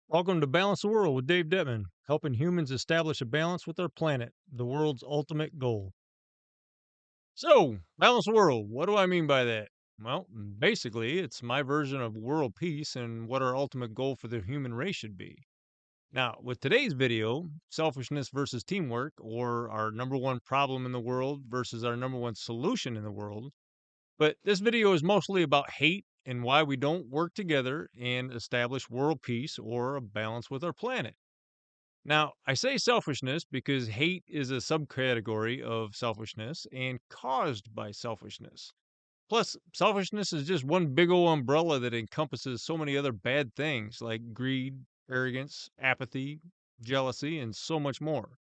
Welcome to Balance the World with Dave Detman, helping humans establish a balance with our planet, the world's ultimate goal. So, balance the world, what do I mean by that? Well, basically, it's my version of world peace and what our ultimate goal for the human race should be. Now, with today's video, selfishness versus teamwork, or our number one problem in the world versus our number one solution in the world, but this video is mostly about hate and why we don't work together and establish world peace or a balance with our planet. Now, I say selfishness because hate is a subcategory of selfishness and caused by selfishness. Plus, selfishness is just one big old umbrella that encompasses so many other bad things like greed, arrogance, apathy, jealousy, and so much more.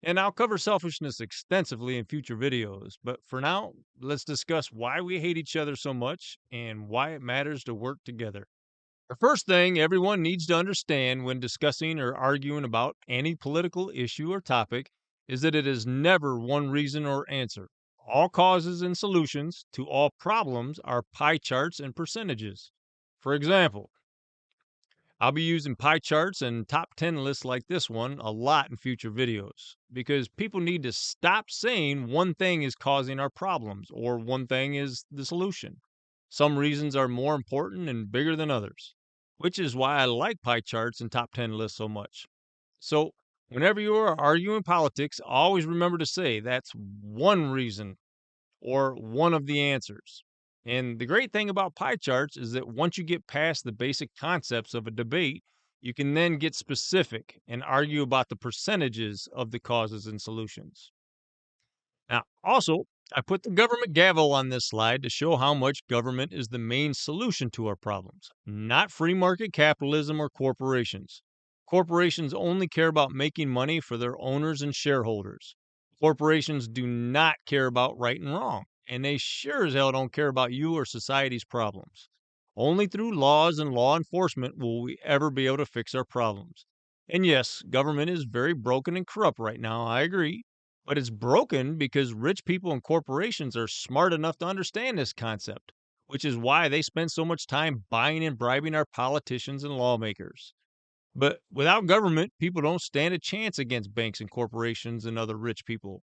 And I'll cover selfishness extensively in future videos, but for now, let's discuss why we hate each other so much and why it matters to work together. The first thing everyone needs to understand when discussing or arguing about any political issue or topic is that it is never one reason or answer. All causes and solutions to all problems are pie charts and percentages. For example, I'll be using pie charts and top 10 lists like this one a lot in future videos because people need to stop saying one thing is causing our problems or one thing is the solution. Some reasons are more important and bigger than others, which is why I like pie charts and top 10 lists so much. So, whenever you are arguing politics, always remember to say that's one reason or one of the answers. And the great thing about pie charts is that once you get past the basic concepts of a debate, you can then get specific and argue about the percentages of the causes and solutions. Now, also, I put the government gavel on this slide to show how much government is the main solution to our problems, not free market capitalism or corporations. Corporations only care about making money for their owners and shareholders. Corporations do not care about right and wrong, and they sure as hell don't care about you or society's problems. Only through laws and law enforcement will we ever be able to fix our problems. And yes, government is very broken and corrupt right now, I agree, but it's broken because rich people and corporations are smart enough to understand this concept, which is why they spend so much time buying and bribing our politicians and lawmakers. But without government, people don't stand a chance against banks and corporations and other rich people,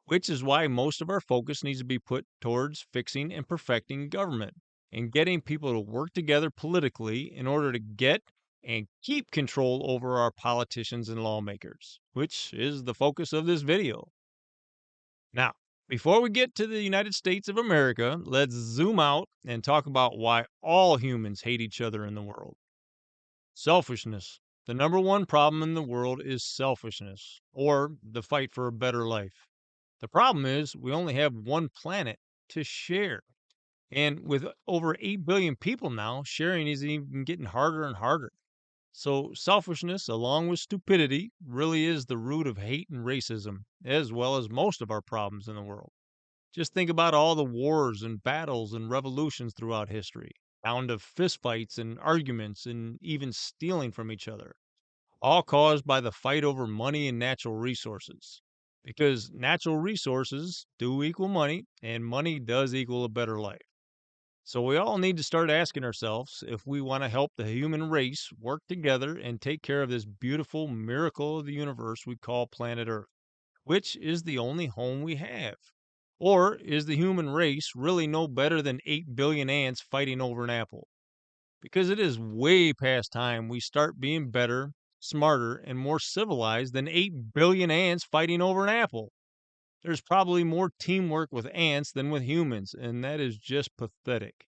which is why most of our focus needs to be put towards fixing and perfecting government and getting people to work together politically in order to get and keep control over our politicians and lawmakers, which is the focus of this video. Now, before we get to the United States of America, let's zoom out and talk about why all humans hate each other in the world. Selfishness. The number one problem in the world is selfishness, or the fight for a better life. The problem is we only have one planet to share. And with over 8 billion people now, sharing is even getting harder and harder. So, selfishness, along with stupidity, really is the root of hate and racism, as well as most of our problems in the world. Just think about all the wars and battles and revolutions throughout history, down to fistfights and arguments and even stealing from each other, all caused by the fight over money and natural resources. Because natural resources do equal money, and money does equal a better life. So we all need to start asking ourselves if we want to help the human race work together and take care of this beautiful miracle of the universe we call planet Earth, which is the only home we have. Or is the human race really no better than 8 billion ants fighting over an apple? Because it is way past time we start being better, smarter, and more civilized than 8 billion ants fighting over an apple. There's probably more teamwork with ants than with humans, and that is just pathetic.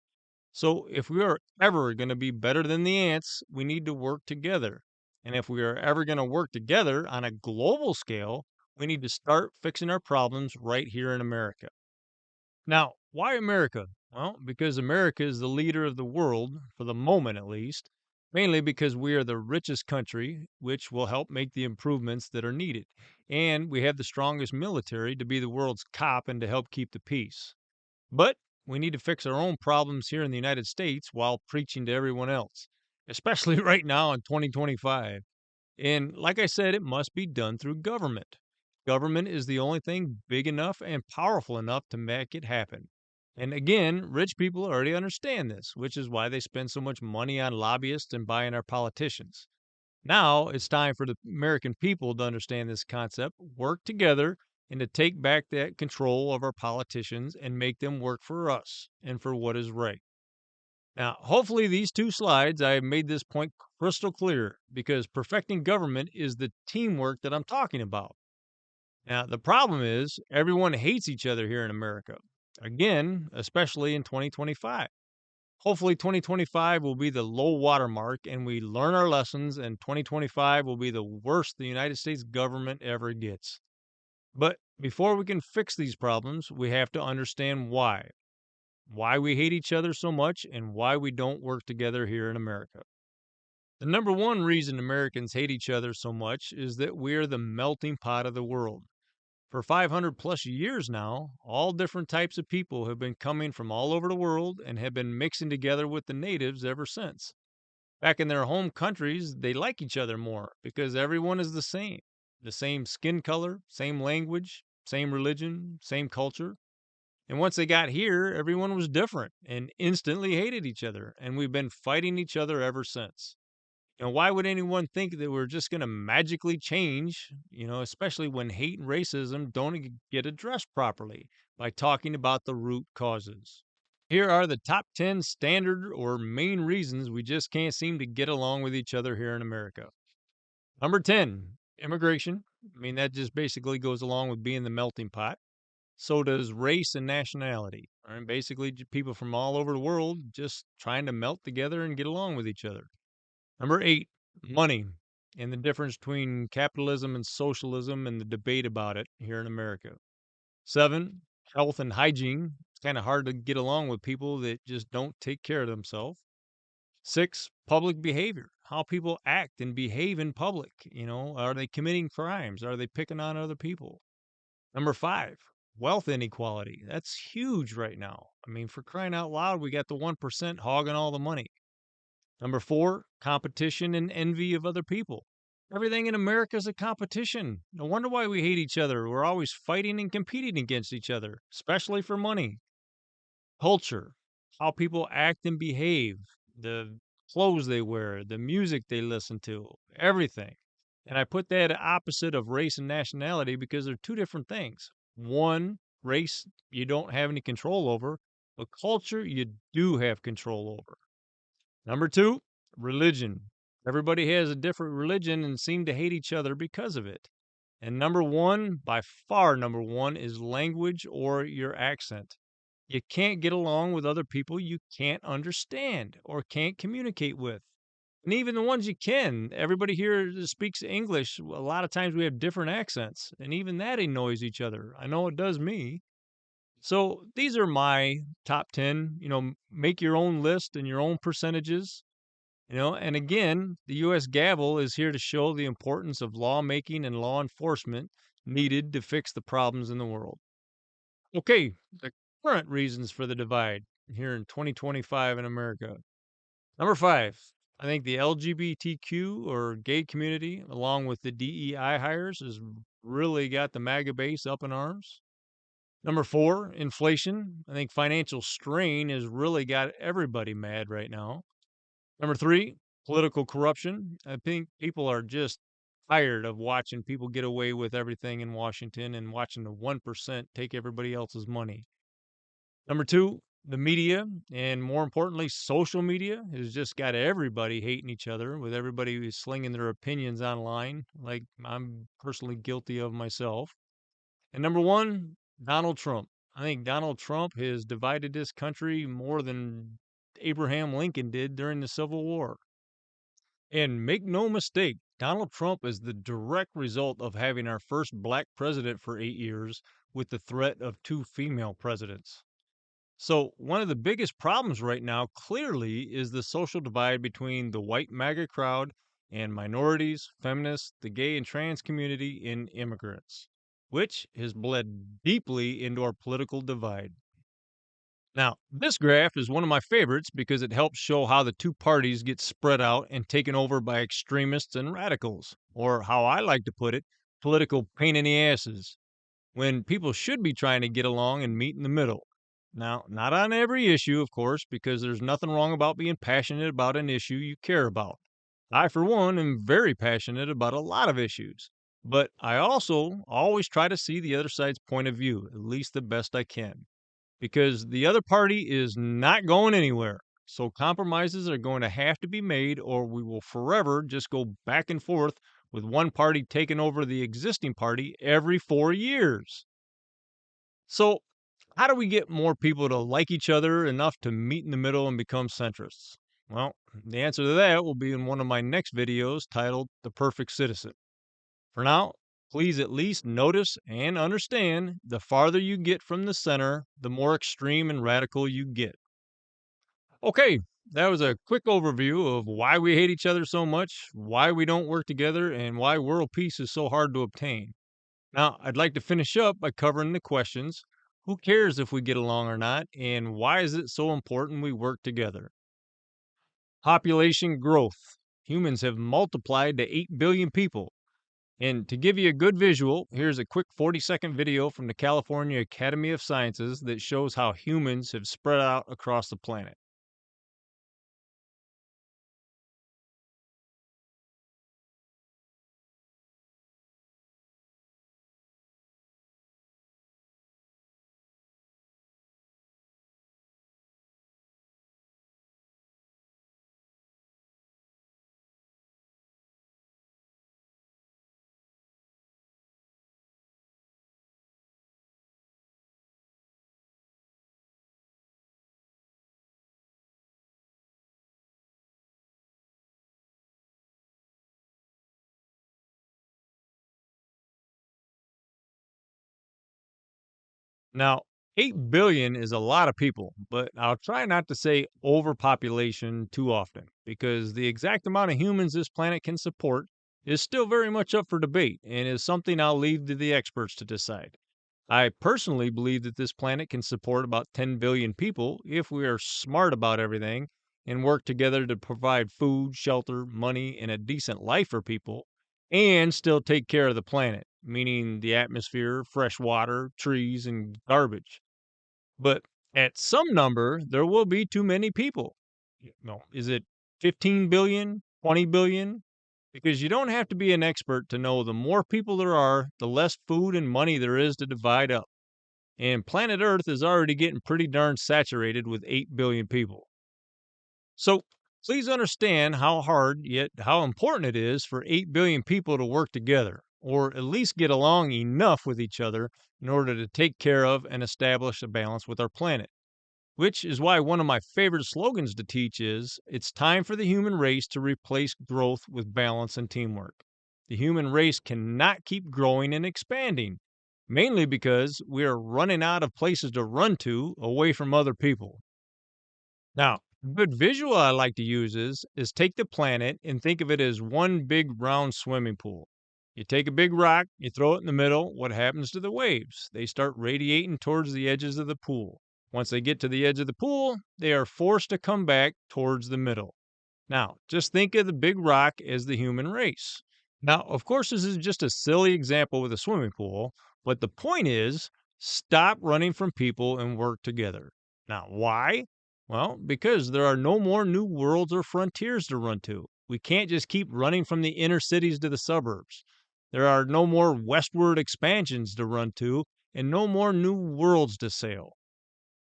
So, if we are ever going to be better than the ants, we need to work together. And if we are ever going to work together on a global scale, we need to start fixing our problems right here in America. Now, why America? Well, because America is the leader of the world, for the moment at least, mainly because we are the richest country, which will help make the improvements that are needed. And we have the strongest military to be the world's cop and to help keep the peace. But we need to fix our own problems here in the United States while preaching to everyone else, especially right now in 2025. And like I said, it must be done through government. Government is the only thing big enough and powerful enough to make it happen. And again, rich people already understand this, which is why they spend so much money on lobbyists and buying our politicians. Now it's time for the American people to understand this concept, work together, and to take back that control of our politicians and make them work for us and for what is right. Now, hopefully, these two slides, I have made this point crystal clear because perfecting government is the teamwork that I'm talking about. Now, the problem is everyone hates each other here in America. Again, especially in 2025. Hopefully, 2025 will be the low water mark and we learn our lessons, and 2025 will be the worst the United States government ever gets. But before we can fix these problems, we have to understand why we hate each other so much and why we don't work together here in America. The number one reason Americans hate each other so much is that we are the melting pot of the world. For 500 plus years now, all different types of people have been coming from all over the world and have been mixing together with the natives ever since. Back in their home countries, they like each other more because everyone is the same. The same skin color, same language, same religion, same culture. And once they got here, everyone was different and instantly hated each other. And we've been fighting each other ever since. And why would anyone think that we're just going to magically change, especially when hate and racism don't get addressed properly by talking about the root causes? Here are the top 10 standard or main reasons we just can't seem to get along with each other here in America. Number 10, immigration. I mean, that just basically goes along with being the melting pot. So does race and nationality. All right, basically, people from all over the world just trying to melt together and get along with each other. Number 8, money and the difference between capitalism and socialism and the debate about it here in America. 7, health and hygiene. It's kind of hard to get along with people that just don't take care of themselves. 6, public behavior. How people act and behave in public. Are they committing crimes? Are they picking on other people? Number 5, wealth inequality. That's huge right now. I mean, for crying out loud, we got the 1% hogging all the money. Number 4, competition and envy of other people. Everything in America is a competition. No wonder why we hate each other. We're always fighting and competing against each other, especially for money. Culture, how people act and behave, the clothes they wear, the music they listen to, everything. And I put that opposite of race and nationality because they're two different things. One, race, you don't have any control over, but culture, you do have control over. Number 2, religion. Everybody has a different religion and seem to hate each other because of it. And number 1, by far number 1, is language or your accent. You can't get along with other people you can't understand or can't communicate with. And even the ones you can, everybody here that speaks English. A lot of times we have different accents, and even that annoys each other. I know it does me. So these are my top 10. Make your own list and your own percentages. And again, the U.S. gavel is here to show the importance of lawmaking and law enforcement needed to fix the problems in the world. Okay, the current reasons for the divide here in 2025 in America. Number 5, I think the LGBTQ or gay community, along with the DEI hires, has really got the MAGA base up in arms. Number 4, inflation. I think financial strain has really got everybody mad right now. Number 3, political corruption. I think people are just tired of watching people get away with everything in Washington and watching the 1% take everybody else's money. Number 2, the media, and more importantly, social media has just got everybody hating each other with everybody who's slinging their opinions online, like I'm personally guilty of myself. And number 1, Donald Trump. I think Donald Trump has divided this country more than Abraham Lincoln did during the Civil War. And make no mistake, Donald Trump is the direct result of having our first black president for 8 years with the threat of 2 female presidents. So, one of the biggest problems right now clearly is the social divide between the white MAGA crowd and minorities, feminists, the gay and trans community, and immigrants, which has bled deeply into our political divide. Now, this graph is one of my favorites because it helps show how the two parties get spread out and taken over by extremists and radicals, or how I like to put it, political pain in the asses, when people should be trying to get along and meet in the middle. Now, not on every issue, of course, because there's nothing wrong about being passionate about an issue you care about. I, for one, am very passionate about a lot of issues, but I also always try to see the other side's point of view, at least the best I can, because the other party is not going anywhere. So compromises are going to have to be made, or we will forever just go back and forth with one party taking over the existing party every 4 years. So, how do we get more people to like each other enough to meet in the middle and become centrists? Well, the answer to that will be in one of my next videos titled The Perfect Citizen. For now, please at least notice and understand the farther you get from the center, the more extreme and radical you get. Okay, that was a quick overview of why we hate each other so much, why we don't work together, and why world peace is so hard to obtain. Now, I'd like to finish up by covering the questions. Who cares if we get along or not? And why is it so important we work together? Population growth. Humans have multiplied to 8 billion people. And to give you a good visual, here's a quick 40-second video from the California Academy of Sciences that shows how humans have spread out across the planet. Now, 8 billion is a lot of people, but I'll try not to say overpopulation too often because the exact amount of humans this planet can support is still very much up for debate and is something I'll leave to the experts to decide. I personally believe that this planet can support about 10 billion people if we are smart about everything and work together to provide food, shelter, money, and a decent life for people, and still take care of the planet, meaning the atmosphere, fresh water, trees, and garbage. But at some number, there will be too many people. No, is it 15 billion, 20 billion? Because you don't have to be an expert to know the more people there are, the less food and money there is to divide up. And planet Earth is already getting pretty darn saturated with 8 billion people. So please understand how hard, yet how important it is for 8 billion people to work together, or at least get along enough with each other in order to take care of and establish a balance with our planet. Which is why one of my favorite slogans to teach is it's time for the human race to replace growth with balance and teamwork. The human race cannot keep growing and expanding, mainly because we are running out of places to run to away from other people. Now, a good visual I like to use is take the planet and think of it as one big round swimming pool. You take a big rock, you throw it in the middle. What happens to the waves? They start radiating towards the edges of the pool. Once they get to the edge of the pool, they are forced to come back towards the middle. Now, just think of the big rock as the human race. Now, of course, this is just a silly example with a swimming pool, but the point is stop running from people and work together. Now, why? Well, because there are no more new worlds or frontiers to run to. We can't just keep running from the inner cities to the suburbs. There are no more westward expansions to run to and no more new worlds to sail.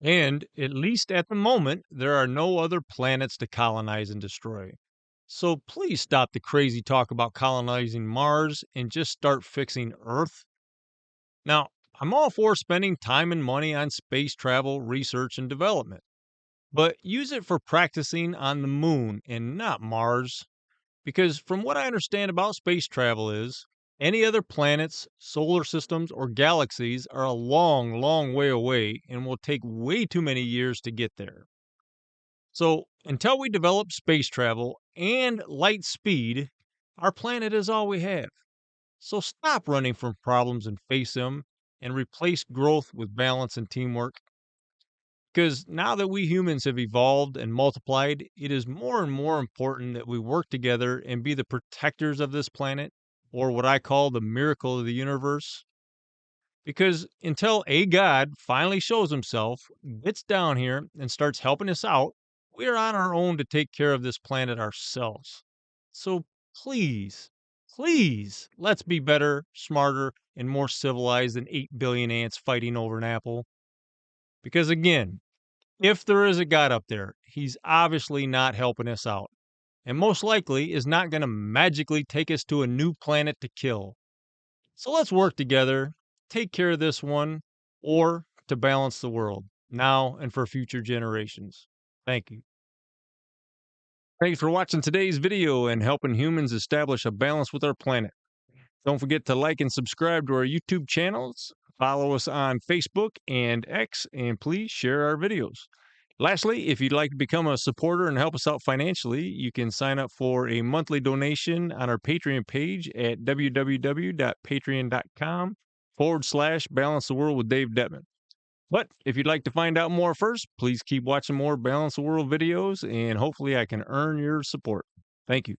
And, at least at the moment, there are no other planets to colonize and destroy. So please stop the crazy talk about colonizing Mars and just start fixing Earth. Now, I'm all for spending time and money on space travel, research, and development, but use it for practicing on the moon and not Mars. Because from what I understand about space travel is any other planets, solar systems, or galaxies are a long, long way away and will take way too many years to get there. So, until we develop space travel and light speed, our planet is all we have. So, stop running from problems and face them and replace growth with balance and teamwork. Because now that we humans have evolved and multiplied, it is more and more important that we work together and be the protectors of this planet, or what I call the miracle of the universe. Because until a God finally shows himself, gets down here, and starts helping us out, we are on our own to take care of this planet ourselves. So please, please, let's be better, smarter, and more civilized than 8 billion ants fighting over an apple. Because again, if there is a God up there, he's obviously not helping us out, and most likely is not going to magically take us to a new planet to kill. So let's work together, take care of this one, or to balance the world now and for future generations. Thank you. Thanks for watching today's video and helping humans establish a balance with our planet. Don't forget to like and subscribe to our YouTube channels, follow us on Facebook and X, and please share our videos. Lastly, if you'd like to become a supporter and help us out financially, you can sign up for a monthly donation on our Patreon page at www.patreon.com/Balance the World with Dave Detman. But if you'd like to find out more first, please keep watching more Balance the World videos, and hopefully I can earn your support. Thank you.